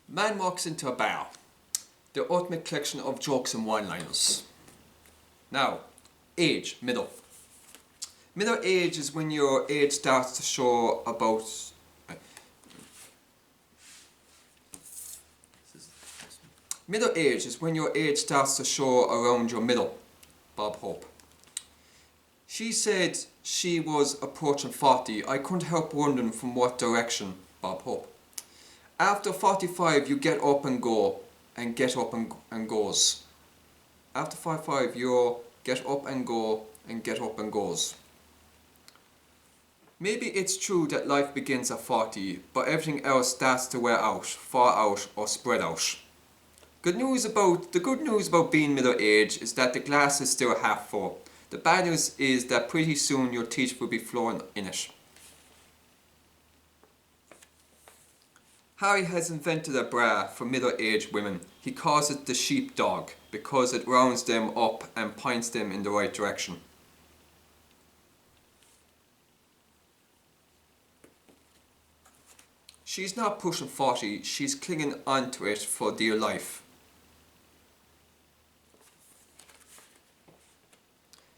Man walks into a bar, the ultimate collection of jokes and one-liners. Now, age, middle. Middle age is when your age starts to show about... Middle age is when your age starts to show around your middle. Bob Hope. She said she was approaching 40. I couldn't help wondering from what direction. Bob Hope. After 45 you get up and go, and get up and goes. After 45 you get up and go, and get up and goes. Maybe it's true that life begins at 40, but everything else starts to wear out, fall out or spread out. The good news about being middle aged is that the glass is still half full. The bad news is that pretty soon your teeth will be flowing in it. Harry has invented a bra for middle-aged women. He calls it the sheepdog because it rounds them up and points them in the right direction. She's not pushing 40, she's clinging onto it for dear life.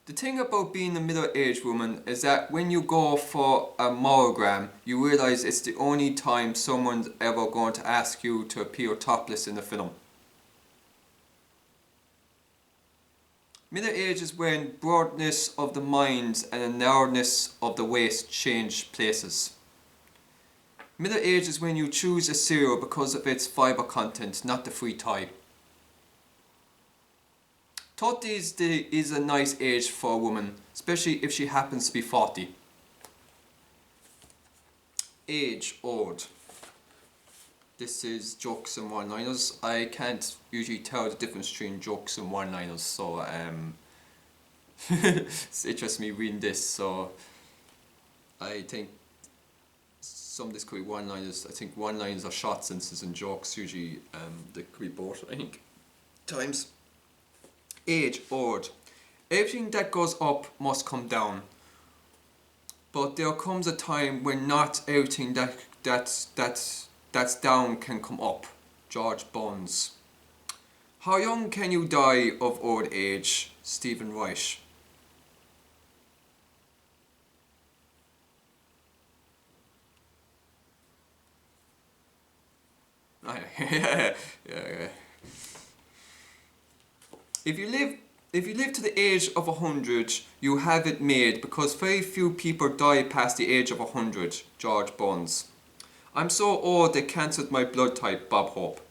The thing about being a middle-aged woman is that when you go for a mammogram, you realise it's the only time someone's ever going to ask you to appear topless in a film. Middle age is when broadness of the mind and the narrowness of the waist change places. Middle age is when you choose a cereal because of its fibre content, not the free tie. 30 is a nice age for a woman, especially if she happens to be 40. Age, old. This is jokes and one-liners. I can't usually tell the difference between jokes and one-liners, so it's interesting me reading this, so I think some of this could be one-liners. I think one-liners are short sentences and jokes usually they could be both, I think, times. Age, old. Everything that goes up must come down. But there comes a time when not everything that's down can come up. George Burns. How young can you die of old age? Stephen Reich. Yeah. If you live to the age of 100, you have it made because very few people die past the age of 100. George Burns. I'm so old they cancelled my blood type. Bob Hope.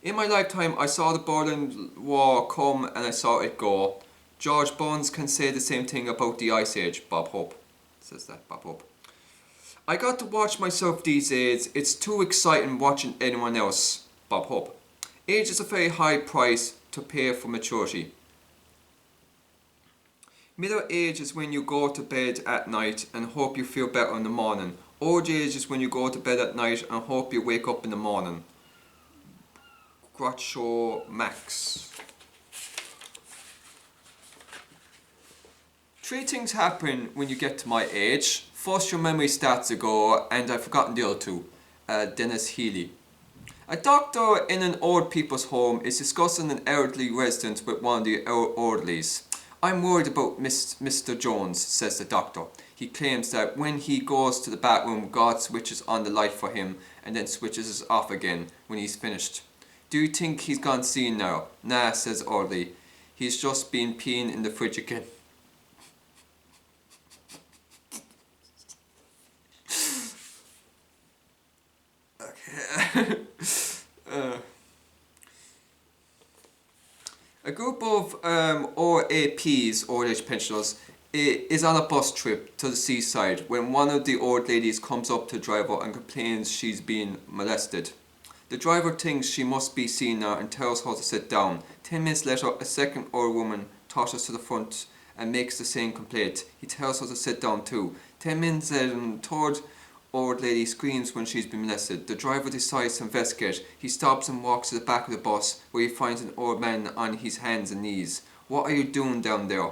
In my lifetime I saw the Berlin Wall come and I saw it go. George Burns can say the same thing about the Ice Age. Bob Hope. Says that, Bob Hope. I got to watch myself these days. It's too exciting watching anyone else. Bob Hope. Age is a very high price to pay for maturity. Middle age is when you go to bed at night and hope you feel better in the morning. Old age is when you go to bed at night and hope you wake up in the morning. Groucho Max. 3 things happen when you get to my age. First, your memory starts to go, and I've forgotten the other 2. Dennis Healy. A doctor in an old people's home is discussing an elderly resident with one of the elderlies. I'm worried about Mr. Jones, says the doctor. He claims that when he goes to the bathroom, God switches on the light for him and then switches it off again when he's finished. Do you think he's gone senile? Nah, says Orley. He's just been peeing in the fridge again. Okay. A group of OAPs, old age pensioners, is on a bus trip to the seaside when one of the old ladies comes up to the driver and complains she's being molested. The driver thinks she must be senile and tells her to sit down. 10 minutes later, a second old woman totters to the front and makes the same complaint. He tells her to sit down too. 10 minutes later, a third old lady screams when she's been molested. The driver decides to investigate. He stops and walks to the back of the bus where he finds an old man on his hands and knees. What are you doing down there?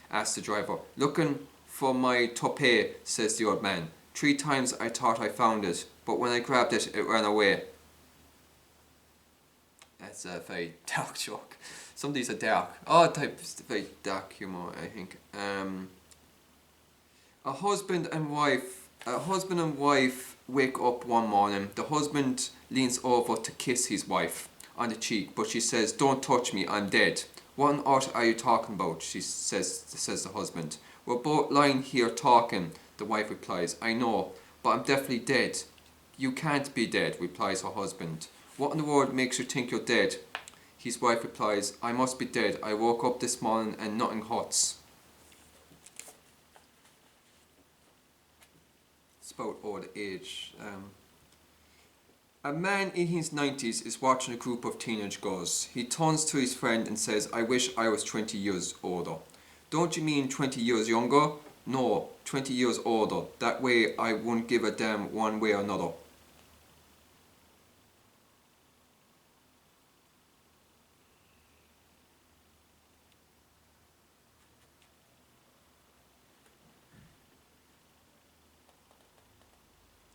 Asks the driver. Looking for my toupee, says the old man. 3 times I thought I found it, but when I grabbed it, it ran away. That's a very dark joke. Some of these are dark. Oh, type very dark humor, I think. A husband and wife wake up one morning. The husband leans over to kiss his wife on the cheek, but she says, "Don't touch me, I'm dead." "What on earth are you talking about?" says the husband. "We're both lying here talking," the wife replies. "I know, but I'm definitely dead." "You can't be dead," replies her husband. "What in the world makes you think you're dead?" His wife replies, "I must be dead. I woke up this morning and nothing hurts." It's about old age. A man in his 90s is watching a group of teenage girls. He turns to his friend and says, "I wish I was 20 years older." "Don't you mean 20 years younger?" "No, 20 years older. That way I wouldn't give a damn one way or another."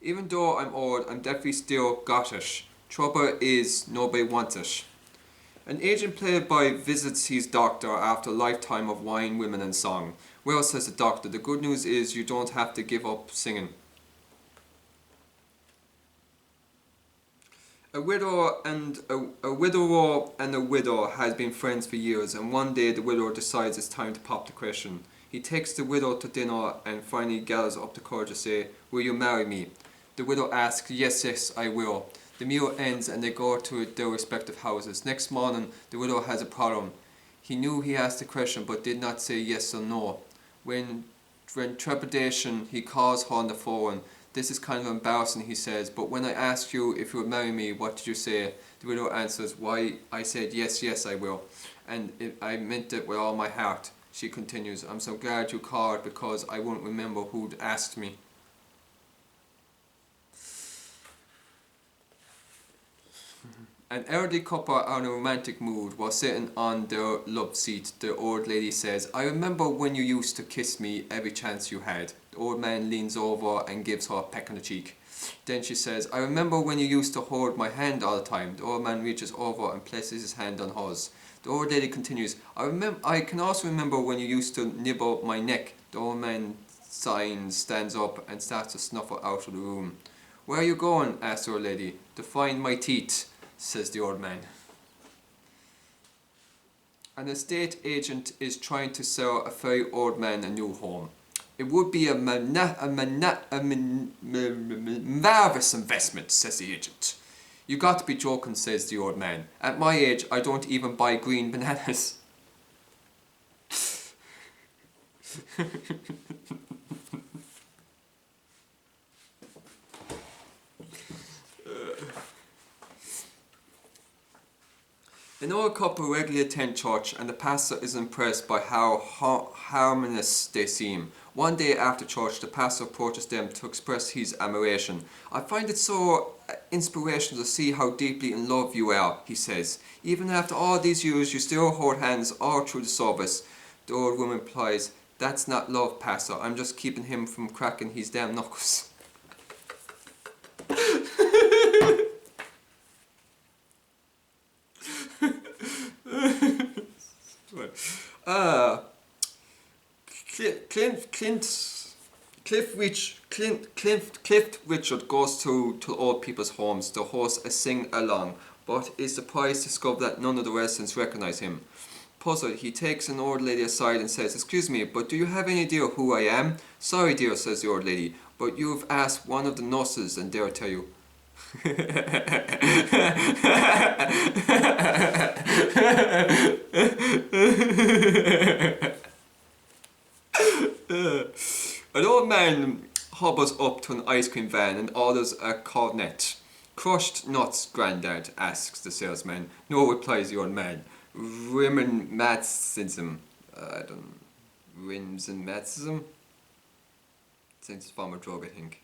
"Even though I'm old, I'm definitely still gottish. Trouble is, nobody wants it." An aging playboy visits his doctor after a lifetime of wine, women and song. "Well," says the doctor, "the good news is you don't have to give up singing." A widower and a widow has been friends for years, and one day the widower decides it's time to pop the question. He takes the widow to dinner and finally gathers up the courage to say, "Will you marry me?" The widow asks, "Yes, yes, I will." The meal ends and they go to their respective houses. Next morning, the widow has a problem. He knew he asked the question but did not say yes or no. When trepidation, he calls her on the phone. "This is kind of embarrassing," he says, "but when I asked you if you would marry me, what did you say?" The widow answers, "Why, I said yes, yes, I will. And I meant it with all my heart." She continues, "I'm so glad you called because I won't remember who'd asked me." An elderly couple are in a romantic mood while sitting on their love seat. The old lady says, "I remember when you used to kiss me every chance you had." The old man leans over and gives her a peck on the cheek. Then she says, "I remember when you used to hold my hand all the time." The old man reaches over and places his hand on hers. The old lady continues, I can also remember when you used to nibble my neck." The old man sighing stands up and starts to snuffle out of the room. "Where are you going?" asks the old lady. "To find my teeth," says the old man. An estate agent is trying to sell a very old man a new home. "It would be a marvelous investment," says the agent. "You got to be joking," says the old man. "At my age, I don't even buy green bananas." An old couple regularly attend church and the pastor is impressed by how harmonious they seem. One day after church, the pastor approaches them to express his admiration. "I find it so inspirational to see how deeply in love you are," he says. "Even after all these years, you still hold hands all through the service." The old woman replies, "That's not love, pastor. I'm just keeping him from cracking his damn knuckles." Uh, Cliff Richard goes to old people's homes to host a sing-along, but is surprised to discover that none of the residents recognize him. Puzzled, he takes an old lady aside and says, "Excuse me, but do you have any idea who I am?" "Sorry, dear," says the old lady, "but you've asked one of the nurses and they'll tell you." An old man hobbles up to an ice cream van and orders a cornet. "Crushed nuts, Grandad?" asks the salesman. "No," replies the old man. Rheumatism. I don't Rheumatism? It's a form of drug, I think.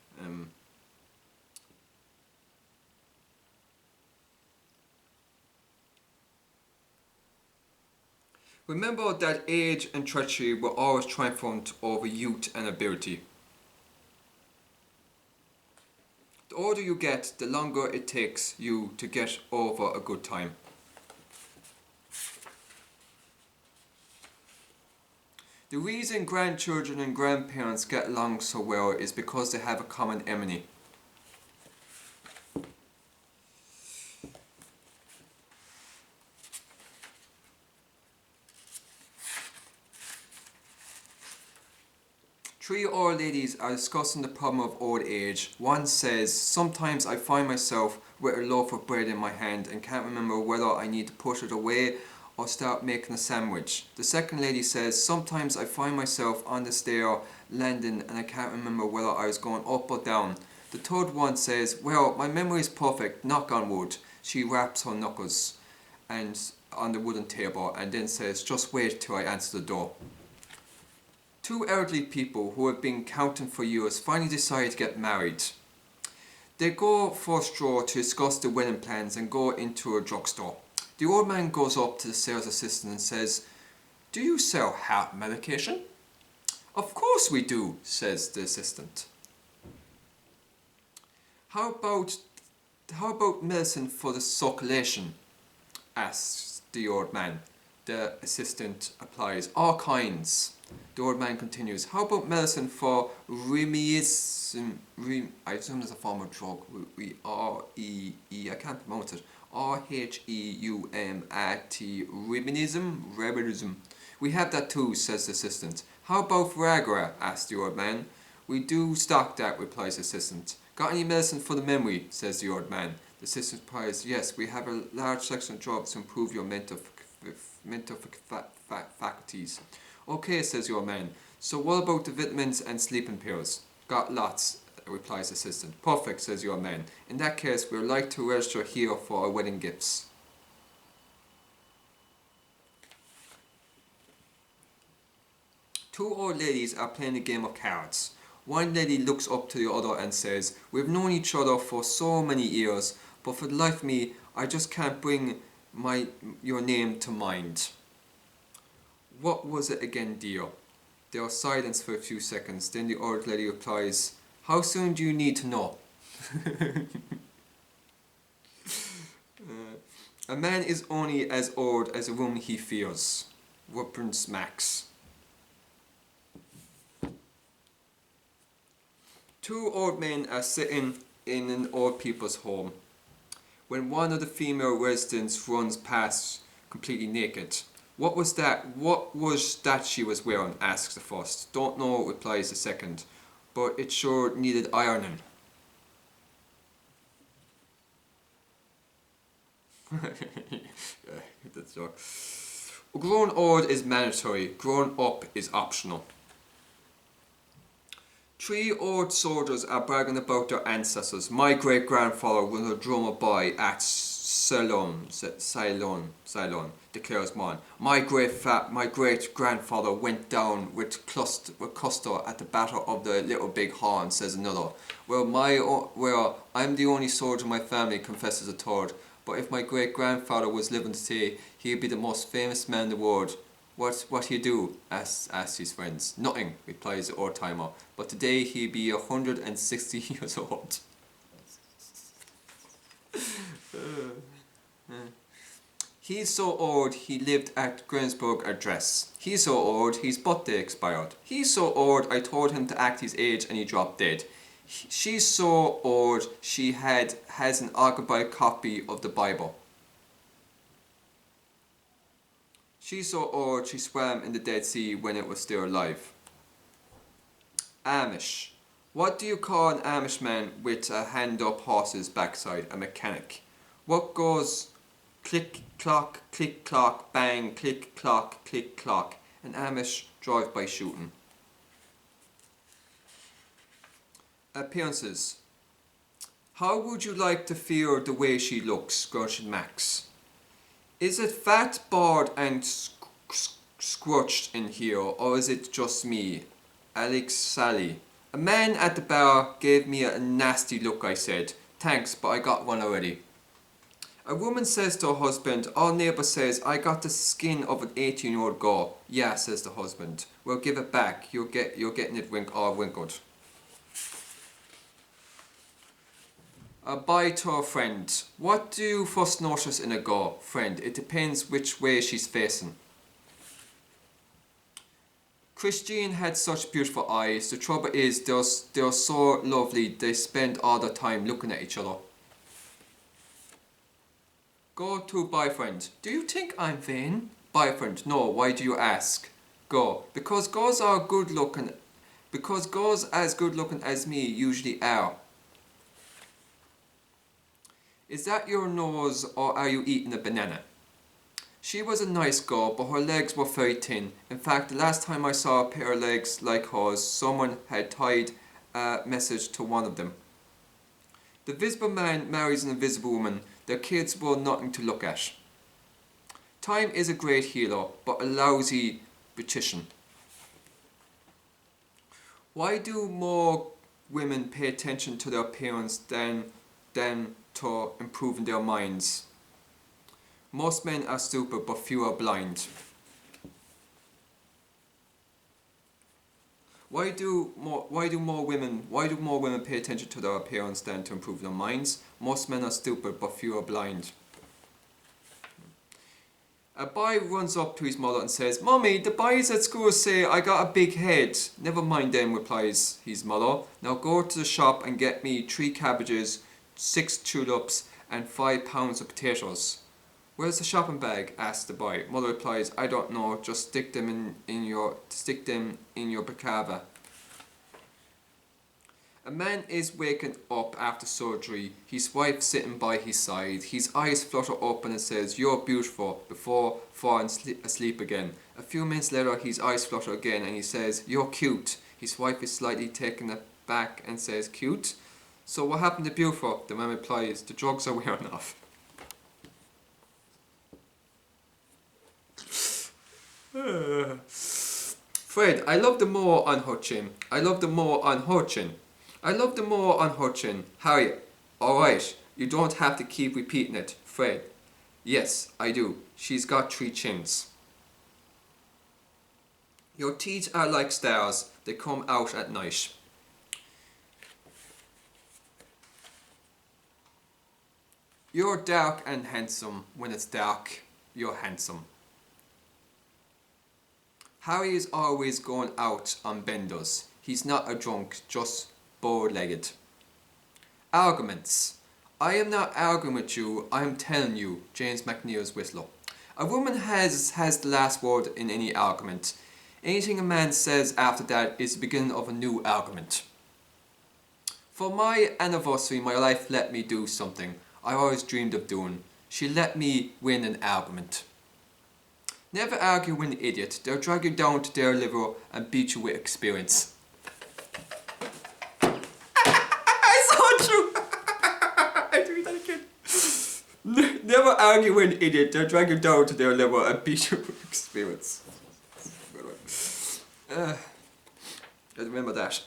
Remember that age and treachery were always triumphant over youth and ability. The older you get, the longer it takes you to get over a good time. The reason grandchildren and grandparents get along so well is because they have a common enemy. Three old ladies are discussing the problem of old age. One says, "Sometimes I find myself with a loaf of bread in my hand and can't remember whether I need to put it away or start making a sandwich." The second lady says, "Sometimes I find myself on the stair landing and I can't remember whether I was going up or down." The third one says, "Well, my memory is perfect, knock on wood." She raps her knuckles and on the wooden table and then says, "Just wait till I answer the door." Two elderly people who have been counting for years finally decide to get married. They go for a stroll to discuss the wedding plans and go into a drugstore. The old man goes up to the sales assistant and says, "Do you sell heart medication?" "Of course we do," says the assistant. How about medicine for the circulation?" asks the old man. The assistant applies, "All kinds." The old man continues, "How about medicine for rheumatism?" I assume it's a form of drug. I can't pronounce it. RHEUMAT, rheumatism. "We have that too," says the assistant. "How about Viagra?" asks the old man. "We do stock that," replies the assistant. "Got any medicine for the memory?" says the old man. The assistant replies, "Yes, we have a large selection of drugs to improve your mental faculties." "Okay," says the old man. "So what about the vitamins and sleeping pills?" "Got lots," replies the assistant. "Perfect," says the old man. "In that case, we'd like to register here for our wedding gifts." Two old ladies are playing a game of cards. One lady looks up to the other and says, "We've known each other for so many years, but for the life of me, I just can't bring your name to mind." "What was it again, dear?" There was silence for a few seconds. Then the old lady replies, "How soon do you need to know?" A man is only as old as the woman he fears. Rubens Max. Two old men are sitting in an old people's home when one of the female residents runs past completely naked. What was that she was wearing?" asks the first. "Don't know," replies the second, "but it sure needed ironing." Yeah, that's joke. Growing old is mandatory, growing up is optional. Three old soldiers are bragging about their ancestors. "My great-grandfather was a drummer boy at Ceylon, declares one. My great-grandfather went down with Custer at the Battle of the Little Big Horn," says another. Well, I'm the only soldier in my family," confesses a third. "But if my great-grandfather was living today, he'd be the most famous man in the world." What he do?" asks his friends. "Nothing," replies the old-timer. "But today he'd be 160 years old." He's so old he lived at Greensburg Address. He's so old his birthday expired. He's so old I told him to act his age and he dropped dead. She's so old she has an autographed copy of the Bible. She's so old she swam in the Dead Sea when it was still alive. Amish. What do you call an Amish man with a hand-up horse's backside? A mechanic. What goes click, clock, bang, click, clock, click, clock? An Amish drive-by shooting. Appearances. How would you like to feel the way she looks? Grunted Max. Is it fat, bald and squelched in here, or is it just me? Alex Sally. A man at the bar gave me a nasty look, I said. Thanks, but I got one already. A woman says to her husband, our neighbour says I got the skin of an 18-year-old girl. Yeah, says the husband. Well, give it back. You're getting it all wrinkled. A bye to a friend. What do you first notice in a girl? Friend. It depends which way she's facing. Christine had such beautiful eyes. The trouble is, they're so lovely, they spend all the time looking at each other. Go to boyfriend. Do you think I'm vain? Boyfriend. No, why do you ask? Go. Because girls are good looking. Because girls as good looking as me usually are. Is that your nose or are you eating a banana? She was a nice girl, but her legs were very thin. In fact, the last time I saw a pair of legs like hers, someone had tied a message to one of them. The visible man marries an invisible woman. Their kids were nothing to look at. Time is a great healer, but a lousy beautician. Why do more women pay attention to their appearance than to improving their minds? Most men are stupid, but few are blind. Why do more women pay attention to their appearance than to improve their minds? Most men are stupid, but few are blind. A boy runs up to his mother and says, "Mommy, the boys at school say I got a big head." "Never mind them," replies his mother. "Now go to the shop and get me 3 cabbages, 6 tulips, and 5 pounds of potatoes." "Where's the shopping bag?" asks the boy. Mother replies, "I don't know, just stick them in your bakava." A man is waking up after surgery, his wife sitting by his side. His eyes flutter open and says, "You're beautiful," before falling asleep again. A few minutes later, his eyes flutter again and he says, "You're cute." His wife is slightly taken aback and says, "Cute? So what happened to beautiful?" The man replies, "The drugs are wearing off." Fred, I love the more on her chin. I love the more on her chin. I love the more on her chin. Harry, alright, you don't have to keep repeating it. Fred, yes, I do. She's got 3 chins. Your teeth are like stars. They come out at night. You're dark and handsome. When it's dark, you're handsome. Harry is always going out on benders. He's not a drunk, just bow-legged. Arguments. I am not arguing with you, I am telling you. James McNeil's Whistler. A woman has the last word in any argument. Anything a man says after that is the beginning of a new argument. For my anniversary, my wife let me do something I always dreamed of doing. She let me win an argument. Never argue with an idiot. They'll drag you down to their level and beat you with experience. It's so true! I do that again. Never argue with an idiot. They'll drag you down to their level and beat you with experience. I remember that.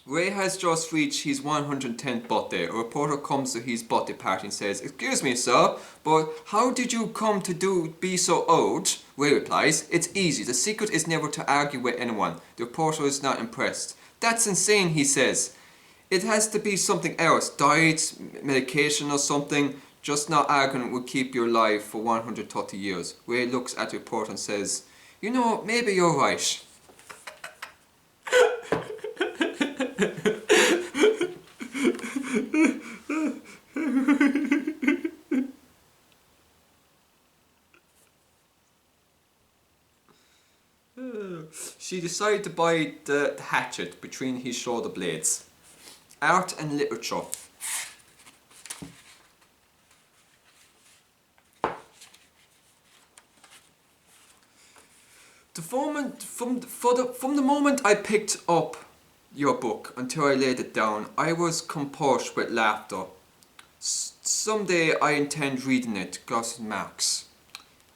Ray has just reached his 110th birthday. A reporter comes to his birthday party and says, "Excuse me, sir, but how did you come to be so old?" Ray replies, "It's easy. The secret is never to argue with anyone." The reporter is not impressed. "That's insane," he says. "It has to be something else. Diet, medication or something. Just not arguing will keep you alive for 130 years. Ray looks at the reporter and says, "You know, maybe you're right." She decided to buy the hatchet between his shoulder blades. Art and literature. From the moment I picked up your book until I laid it down, I was composed with laughter. Someday I intend reading it. Groucho Marx.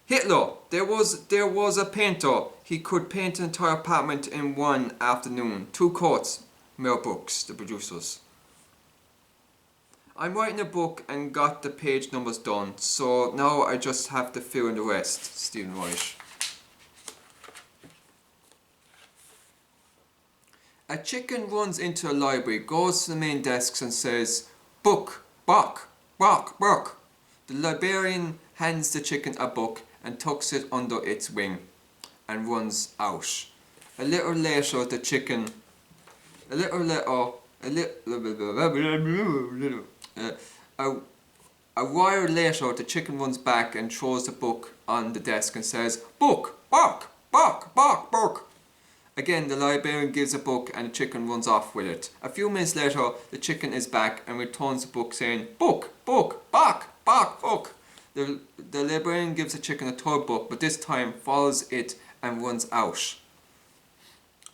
Hitler, there was a painter. He could paint an entire apartment in one afternoon. 2 coats. Mel Brooks, the producers. I'm writing a book and got the page numbers done, so now I just have to fill in the rest. Stephen Reich. A chicken runs into a library, goes to the main desk and says, "Book, bark, bark, bark." The librarian hands the chicken a book and tucks it under its wing. and runs out. A little later, the chicken. A little later, a, a while later, the chicken runs back and throws the book on the desk and says, "Book, bark, bark, bark, bark." Again, the librarian gives a book and the chicken runs off with it. A few minutes later, the chicken is back and returns the book saying, "Book, book, bark, bark, book." The librarian gives the chicken a third book, but this time follows it and runs out.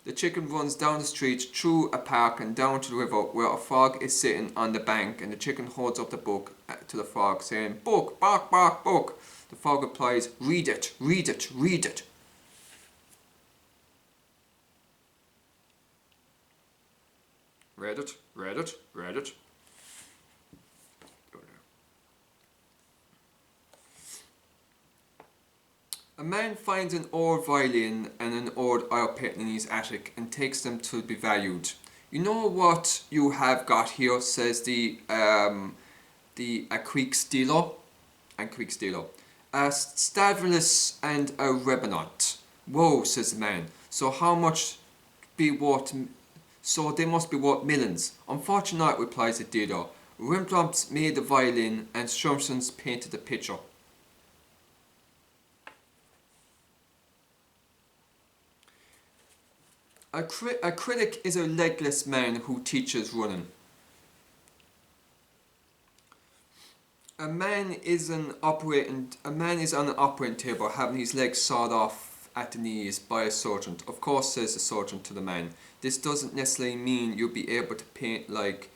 The chicken runs down the street, through a park and down to the river where a frog is sitting on the bank, and the chicken holds up the book to the frog saying, "Book, bark, bark, book." The frog replies, "Read it, read it, read it." Read it, read it, read it. A man finds an old violin and an old oil painting in his attic and takes them to be valued. "You know what you have got here," says the creek stealer. "A Stradivarius and a Rebonant." "Whoa," says the man. "So how much be worth? So they must be worth millions." "Unfortunately not," replies the dealer. "Rembrandt made the violin and Sturmson's painted the picture." A critic is a legless man who teaches running. A man is on an operating table having his legs sawed off at the knees by a surgeon. "Of course," says the surgeon to the man, "this doesn't necessarily mean you'll be able to paint like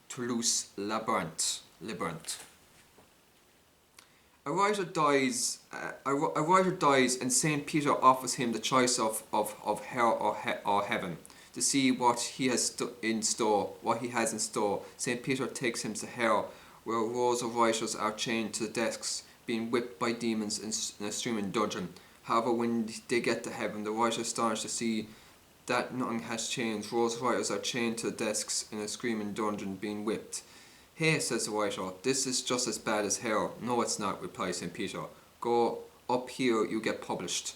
Toulouse-Lautrec." A writer dies and St. Peter offers him the choice of hell or heaven. To see what he has in store. St. Peter takes him to hell, where rows of writers are chained to the desks, being whipped by demons in a streaming dungeon. However, when they get to heaven, the writer is astonished to see that nothing has changed. Rows of writers are chained to the desks in a screaming dungeon, being whipped. "Hey," says the writer, "this is just as bad as hell." "No, it's not," replies St. Peter. "Go up here, you get published."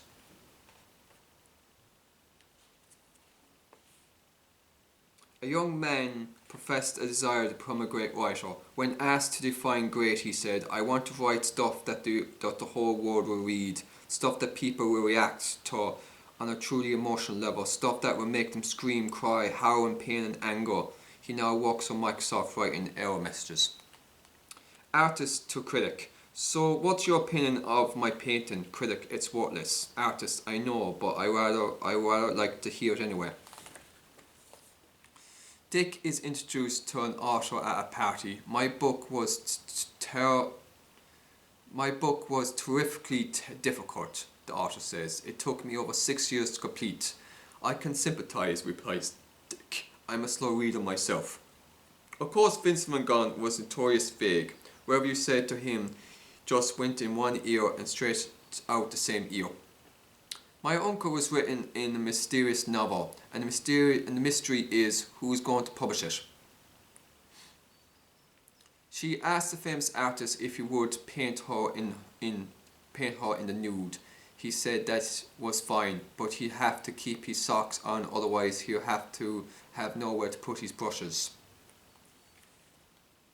A young man professed a desire to become a great writer. When asked to define great, he said, "I want to write stuff that the whole world will read, stuff that people will react to on a truly emotional level, stuff that will make them scream, cry, howl in pain and anger." He now works for Microsoft writing error messages. Artist to critic. "So what's your opinion of my painting?" Critic, "It's worthless." Artist, "I know, but I rather like to hear it anyway." Dick is introduced to an author at a party. My book was terrifically difficult," the author says. "It took me over 6 years to complete." "I can sympathise," replies Dick. "I'm a slow reader myself." Of course, Vincent van Gogh was notorious vague. Whatever you said to him just went in one ear and straight out the same ear. My Uncle was written in a mysterious novel, and the mystery is who's going to publish it. She asked the famous artist if he would paint her in the nude. He said that was fine, but he'd have to keep his socks on, otherwise he'll have to have nowhere to put his brushes.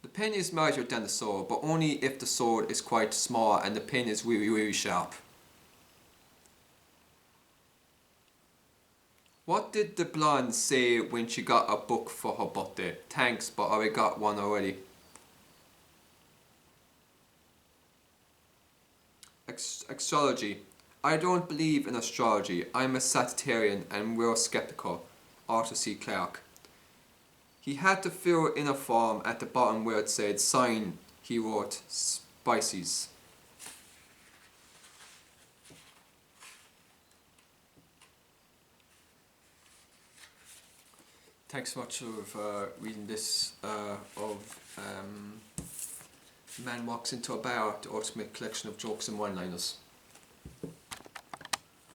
The pen is mightier than the sword, but only if the sword is quite small and the pen is really, really sharp. What did the blonde say when she got a book for her birthday? "Thanks, but I got one already." Astrology. I don't believe in astrology. I'm a Sagittarian and we're skeptical. Arthur C. Clarke. He had to fill in a form at the bottom where it said sign. He wrote Pisces. Thanks so much for reading this of Man Walks into a Bar, the ultimate collection of jokes and one-liners.